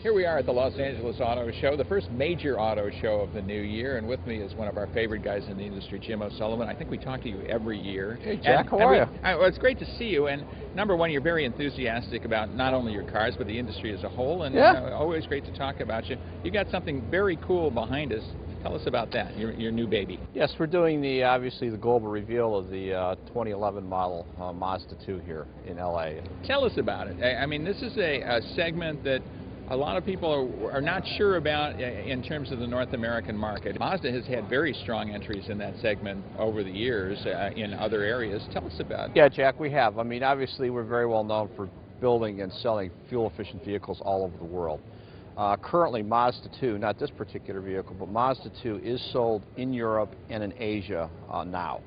Here we are at the Los Angeles Auto Show, the first major auto show of the new year, and with me is one of our favorite guys in the industry, Jim O'Sullivan. I think we talk to you every year. Hey, Jack, how are you? Well, it's great to see you, and number one, you're very enthusiastic about not only your cars, but the industry as a whole, and always great to talk about you. You got something very cool behind us. Tell us about that, your new baby. Yes, we're doing obviously the global reveal of the 2011 model Mazda2 here in LA. Tell us about it. I mean, this is a segment that a lot of people are not sure about in terms of the North American market. Mazda has had very strong entries in that segment over the years in other areas. Tell us about it. Yeah, Jack, we have. I mean, obviously, we're very well known for building and selling fuel-efficient vehicles all over the world. Currently, Mazda2, not this particular vehicle, but Mazda2 is sold in Europe and in Asia now.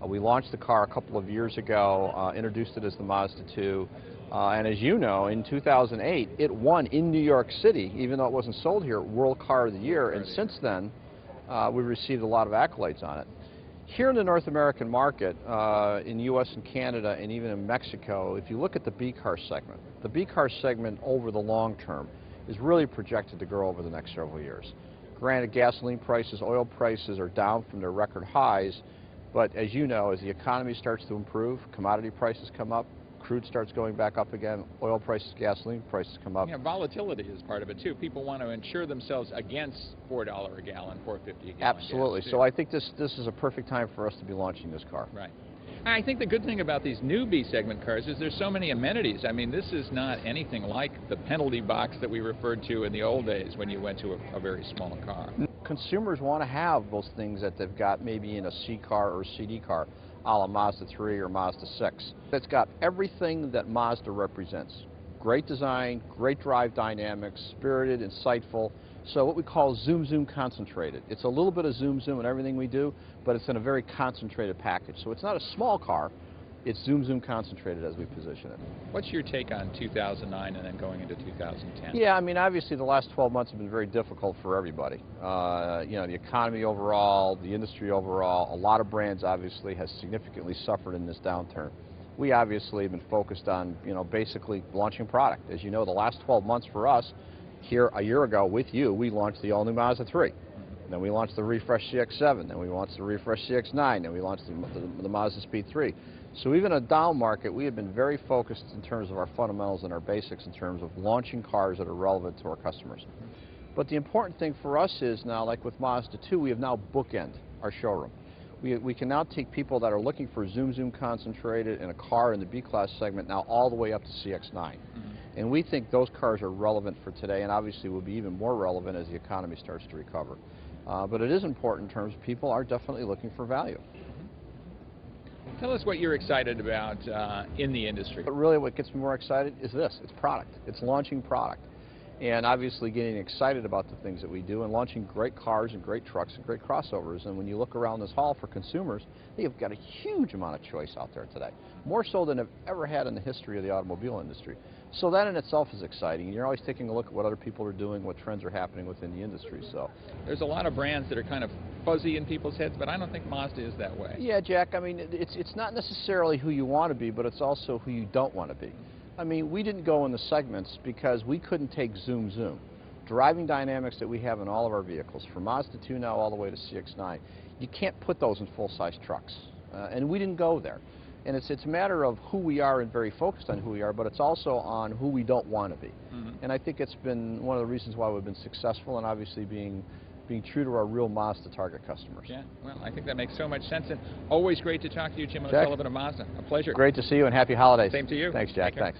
We launched the car a couple of years ago, introduced it as the Mazda2, and as you know, in 2008, it won in New York City, even though it wasn't sold here, World Car of the Year, and since then, we've received a lot of accolades on it. Here in the North American market, in the U.S. and Canada, and even in Mexico, if you look at the B-car segment, the B-car segment over the long term is really projected to grow over the next several years. Granted, gasoline prices, oil prices are down from their record highs, but as you know, as the economy starts to improve, commodity prices come up, crude starts going back up again, oil prices, gasoline prices come up. Yeah, volatility is part of it too. People want to insure themselves against $4 a gallon, $4.50 a gallon. Absolutely. So I think this is a perfect time for us to be launching this car. Right. I think the good thing about these new B-segment cars is there's so many amenities. I mean, this is not anything like the penalty box that we referred to in the old days when you went to a very small car. Consumers want to have those things that they've got maybe in a C car or CD car, a la Mazda3 or Mazda6. It's got everything that Mazda represents. Great design, great drive dynamics, spirited, insightful. So what we call zoom concentrated. It's a little bit of zoom in everything we do, but it's in a very concentrated package. So it's not a small car, it's zoom concentrated as we position it. What's your take on 2009 and then going into 2010? Yeah, I mean, obviously the last 12 months have been very difficult for everybody. You know, the economy overall, the industry overall, a lot of brands obviously has significantly suffered in this downturn. We obviously have been focused on, you know, basically launching product. As you know, the last 12 months for us, here a year ago with you, we launched the all-new Mazda3. Then we launched the refreshed CX-7. Then we launched the refreshed CX-9. Then we launched the Mazda Speed 3. So even in a down market, we have been very focused in terms of our fundamentals and our basics in terms of launching cars that are relevant to our customers. But the important thing for us is now, like with Mazda2, we have now bookend our showroom. We can now take people that are looking for zoom concentrated in a car in the B-class segment now all the way up to CX-9. And we think those cars are relevant for today and obviously will be even more relevant as the economy starts to recover. But it is important in terms of people are definitely looking for value. Tell us what you're excited about in the industry. But really what gets me more excited is this. It's product. It's launching product. And obviously getting excited about the things that we do and launching great cars and great trucks and great crossovers. And when you look around this hall for consumers, they've got a huge amount of choice out there today. More so than they've ever had in the history of the automobile industry. So that in itself is exciting. You're always taking a look at what other people are doing, what trends are happening within the industry. So there's a lot of brands that are kind of fuzzy in people's heads, but I don't think Mazda is that way. Yeah, Jack, I mean, it's not necessarily who you want to be, but it's also who you don't want to be. I mean, we didn't go in the segments because we couldn't take zoom. Driving dynamics that we have in all of our vehicles, from Mazda2 now all the way to CX-9, you can't put those in full-size trucks. And we didn't go there. And it's a matter of who we are and very focused on who we are, but it's also on who we don't want to be. And I think it's been one of the reasons why we've been successful and obviously being true to our real Mazda target customers. Yeah, well, I think that makes so much sense. And always great to talk to you, Jim O'Sullivan of Mazda. A pleasure. Great to see you and happy holidays. Same to you. Thanks, Jack. Thanks.